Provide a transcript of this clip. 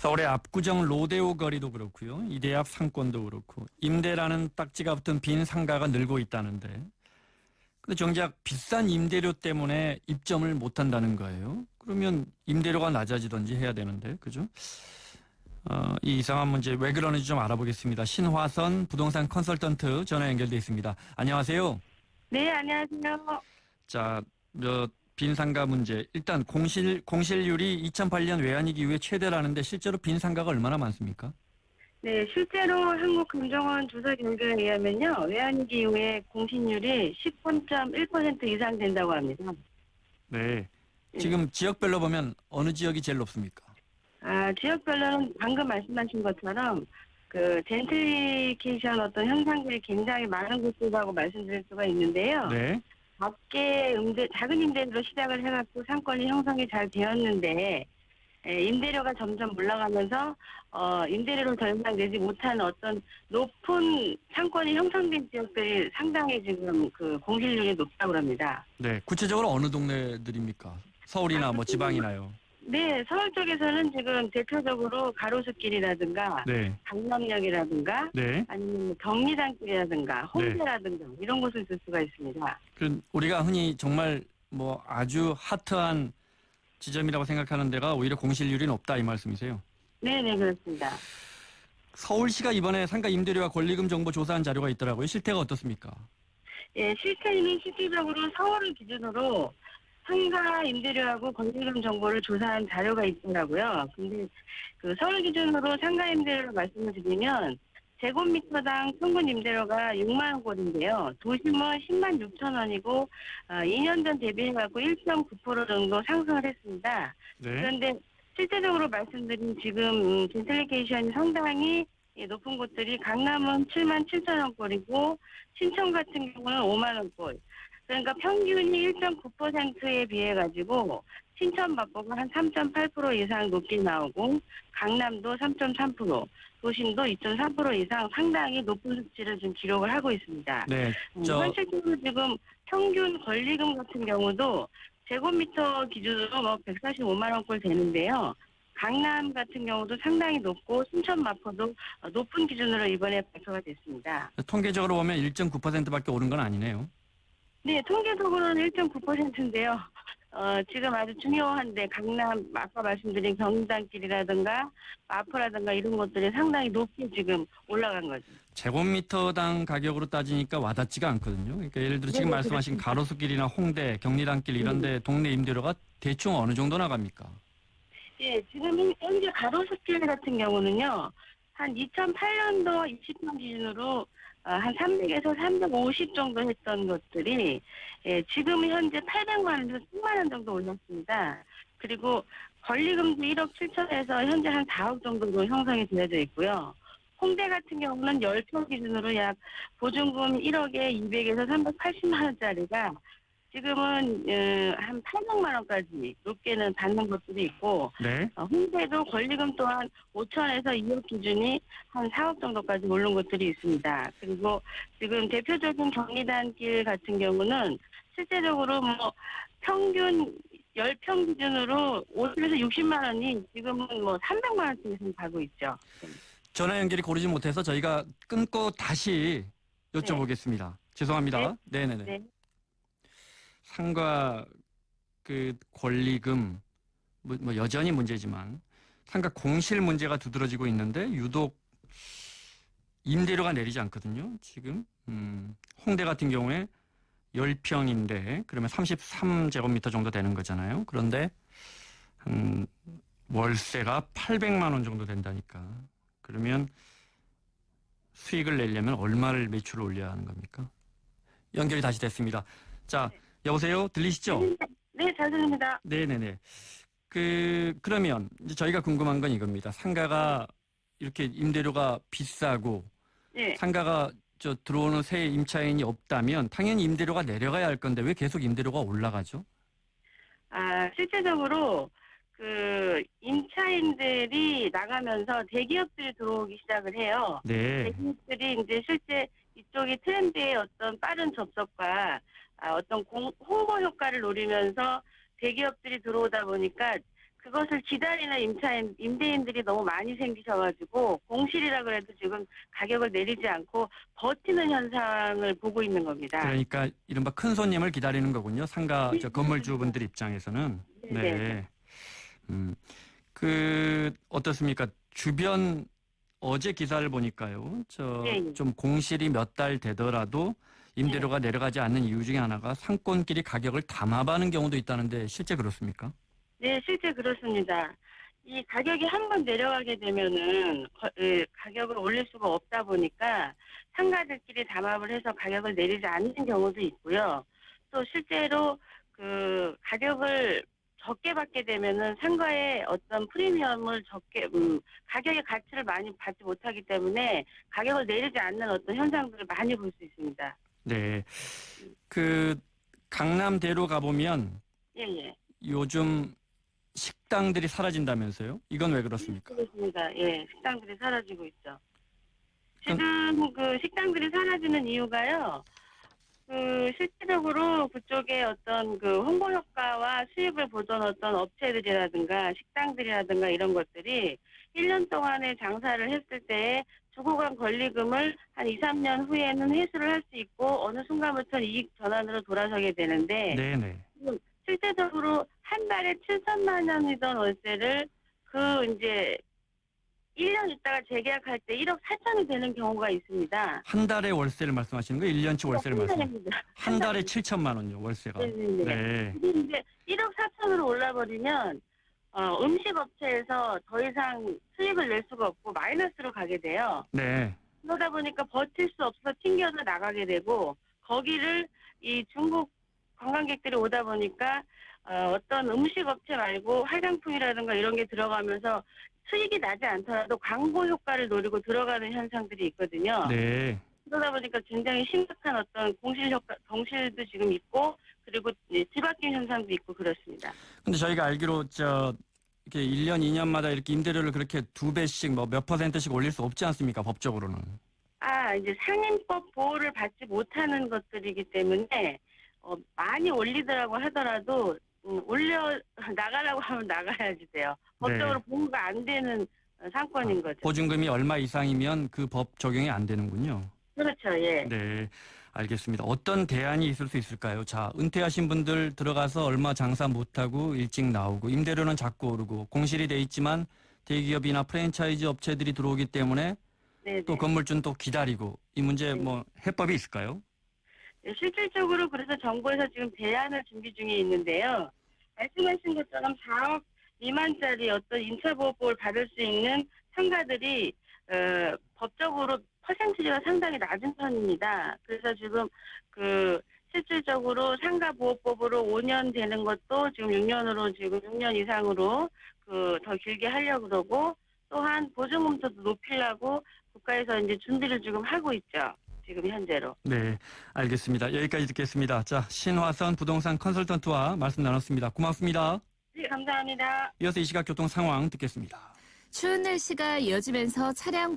서울의 압구정 로데오 거리도 그렇고요. 이대 앞 상권도 그렇고 임대라는 딱지가 붙은 빈 상가가 늘고 있다는데 근데 정작 비싼 임대료 때문에 입점을 못한다는 거예요. 그러면 임대료가 낮아지든지 해야 되는데 그죠? 이 이상한 문제 왜 그러는지 좀 알아보겠습니다. 신화선 부동산 컨설턴트 전화 연결돼 있습니다. 안녕하세요. 네, 안녕하세요. 자, 빈 상가 문제. 일단 공실률이 2008년 외환위기 이후에 최대라는데 실제로 빈 상가가 얼마나 많습니까? 네, 실제로 한국금정원 조사 결과에 의하면요, 외환위기 이후에 공신률이 10.1% 이상 된다고 합니다. 네. 네. 지금 지역별로 보면 어느 지역이 제일 높습니까? 지역별로는 방금 말씀하신 것처럼 젠트리피케이션 어떤 현상들이 굉장히 많은 곳이라고 말씀드릴 수가 있는데요. 네. 작은 임대료로 시작을 해갖고 상권이 형성이 잘 되었는데, 임대료가 점점 올라가면서 임대료를 더 이상 내지 못하는 어떤 높은 상권이 형성된 지역들이 상당히 지금 그 공실률이 높다고 합니다. 네. 구체적으로 어느 동네들입니까? 서울이나 뭐 지방이나요? 네, 서울 쪽에서는 지금 대표적으로 가로수길이라든가 네. 강남역이라든가 네. 아니면 경리단길이라든가 네. 홍대라든가 이런 곳을 있을 수가 있습니다. 우리가 흔히 정말 뭐 아주 핫한 지점이라고 생각하는 데가 오히려 공실률이 높다 이 말씀이세요? 네네, 그렇습니다. 서울시가 이번에 상가 임대료와 권리금 정보 조사한 자료가 있더라고요. 실태가 어떻습니까? 예, 실제는 실질적으로 서울을 기준으로 상가 임대료하고 권리금 정보를 조사한 자료가 있더라고요. 근데 그 서울 기준으로 상가 임대료를 말씀을 드리면 제곱미터당 평균 임대료가 6만 원꼴인데요. 도심은 10만 6천 원이고 2년 전 대비해갖고 1.9% 정도 상승을 했습니다. 네. 그런데 실제적으로 말씀드린 지금 젠틀리케이션이 상당히 높은 곳들이 강남은 7만 7천 원꼴이고 신청 같은 경우는 5만 원꼴. 그러니까 평균이 1.9%에 비해 가지고 신천 마포가 한 3.8% 이상 높게 나오고 강남도 3.3%, 도심도 2.3% 이상 상당히 높은 수치를 지금 기록을 하고 있습니다. 네. 현실적으로 지금 평균 권리금 같은 경우도 제곱미터 기준으로 뭐 145만 원꼴 되는데요. 강남 같은 경우도 상당히 높고 신천 마포도 높은 기준으로 이번에 발표가 됐습니다. 통계적으로 보면 1.9%밖에 오른 건 아니네요. 네, 통계적으로는 1.9%인데요. 지금 아주 중요한데 강남 아까 말씀드린 경리단길이라든가 마포라든가 이런 것들이 상당히 높게 지금 올라간 거죠. 제곱미터당 가격으로 따지니까 와닿지가 않거든요. 그러니까 예를 들어 지금 네네, 말씀하신 그렇습니다. 가로수길이나 홍대, 경리단길 이런 데 동네 임대료가 대충 어느 정도 나갑니까? 예, 지금 현재 가로수길 같은 경우는요, 한 2008년도 20년 기준으로 한 300에서 350 정도 했던 것들이, 지금 현재 800만 원에서 10만 원 정도 올랐습니다. 그리고 권리금도 1억 7천에서 현재 한 4억 정도로 형성이 되어져 있고요. 홍대 같은 경우는 10평 기준으로 약 보증금 1억에 200에서 380만 원짜리가 지금은 한 800만 원까지 높게는 받는 것들이 있고 네. 홍대도 권리금 또한 5천에서 2억 기준이 한 4억 정도까지 오른 것들이 있습니다. 그리고 지금 대표적인 경리단길 같은 경우는 실제적으로 뭐 평균 10평 기준으로 50에서 60만 원이 지금은 뭐 300만 원씩 이상 가고 있죠. 전화 연결이 고르지 못해서 저희가 끊고 다시 네. 여쭤보겠습니다. 네. 죄송합니다. 네네네. 네. 상가 권리금 뭐 여전히 문제지만 상가 공실 문제가 두드러지고 있는데 유독 임대료가 내리지 않거든요. 지금 홍대 같은 경우에 10평인데 그러면 33제곱미터 정도 되는 거잖아요. 그런데 월세가 800만 원 정도 된다니까. 그러면 수익을 내려면 얼마를 매출을 올려야 하는 겁니까? 연결이 다시 됐습니다. 자, 여보세요? 들리시죠? 네, 잘 들립니다. 네네네. 그러면 이제 저희가 궁금한 건 이겁니다. 상가가 이렇게 임대료가 비싸고 네. 상가가 들어오는 새 임차인이 없다면 당연히 임대료가 내려가야 할 건데 왜 계속 임대료가 올라가죠? 실제적으로 임차인들이 나가면서 대기업들이 들어오기 시작을 해요. 네. 대기업들이 이제 실제 이쪽이 트렌드의 어떤 빠른 접속과 어떤 홍보 효과를 노리면서 대기업들이 들어오다 보니까 그것을 기다리는 임대인들이 너무 많이 생기셔가지고 공실이라 그래도 지금 가격을 내리지 않고 버티는 현상을 보고 있는 겁니다. 그러니까 이른바 큰 손님을 기다리는 거군요. 건물주분들 입장에서는. 네. 어떻습니까? 주변 어제 기사를 보니까요. 좀 공실이 몇 달 되더라도 임대료가 내려가지 않는 이유 중에 하나가 상권끼리 가격을 담합하는 경우도 있다는데 실제 그렇습니까? 네, 실제 그렇습니다. 이 가격이 한 번 내려가게 되면은 가격을 올릴 수가 없다 보니까 상가들끼리 담합을 해서 가격을 내리지 않는 경우도 있고요. 또 실제로 그 가격을 적게 받게 되면은 상가의 어떤 프리미엄을 가격의 가치를 많이 받지 못하기 때문에 가격을 내리지 않는 어떤 현상들을 많이 볼 수 있습니다. 네. 강남대로 가보면 예. 요즘 식당들이 사라진다면서요? 이건 왜 그렇습니까? 그렇습니다. 예, 식당들이 사라지고 있죠. 지금 그 식당들이 사라지는 이유가요. 실질적으로 그쪽에 어떤 그 홍보 효과와 수익을 보던 어떤 업체들이라든가 식당들이라든가 이런 것들이 1년 동안에 장사를 했을 때 주고 간 권리금을 한 2, 3년 후에는 회수를 할 수 있고 어느 순간부터는 이익 전환으로 돌아서게 되는데 네네. 실제적으로 한 달에 7천만 원이던 월세를 이제 1년 있다가 재계약할 때 1억 4천이 되는 경우가 있습니다. 한 달에 월세를 말씀하시는 거예요? 1년치 월세를 달입니다. 한 달에 7천만 원요, 월세가. 네네네. 네. 근데 이제 1억 4천으로 올라버리면 음식업체에서 더 이상 수익을 낼 수가 없고 마이너스로 가게 돼요. 네. 그러다 보니까 버틸 수 없어서 튕겨서 나가게 되고 거기를 이 중국 관광객들이 오다 보니까 어떤 음식업체 말고 화장품이라든가 이런 게 들어가면서 수익이 나지 않더라도 광고 효과를 노리고 들어가는 현상들이 있거든요. 네. 그러다 보니까 굉장히 심각한 어떤 공실도 지금 있고 그리고 뒤바뀐 현상도 있고 그렇습니다. 근데 저희가 알기로 이렇게 1년, 2년마다 이렇게 임대료를 그렇게 2배씩 몇 %씩 올릴 수 없지 않습니까? 법적으로는. 이제 상인법 보호를 받지 못하는 것들이기 때문에 많이 올리더라고 하더라도 올려 나가라고 하면 나가야지 돼요. 법적으로 보호가 안 되는 상권인 거죠. 보증금이 얼마 이상이면 그 법 적용이 안 되는군요. 그렇죠. 예. 네, 알겠습니다. 어떤 대안이 있을 수 있을까요? 자, 은퇴하신 분들 들어가서 얼마 장사 못하고 일찍 나오고 임대료는 자꾸 오르고 공실이 돼 있지만 대기업이나 프랜차이즈 업체들이 들어오기 때문에 네네. 또 건물주는 또 기다리고 이 문제 해법이 있을까요? 네, 실질적으로 그래서 정부에서 지금 대안을 준비 중에 있는데요. 말씀하신 것처럼 4억 미만짜리 어떤 임차보호법을 받을 수 있는 상가들이 법적으로 퍼센티지가 상당히 낮은 편입니다. 그래서 지금 실질적으로 상가보호법으로 5년 되는 것도 지금 6년 이상으로 더 길게 하려고 그러고 또한 보증금도 높이려고 국가에서 이제 준비를 지금 하고 있죠. 지금 현재로. 네, 알겠습니다. 여기까지 듣겠습니다. 자, 신화선 부동산 컨설턴트와 말씀 나눴습니다. 고맙습니다. 네, 감사합니다. 이어서 이 시각 교통 상황 듣겠습니다. 추운 날씨가 이어지면서 차량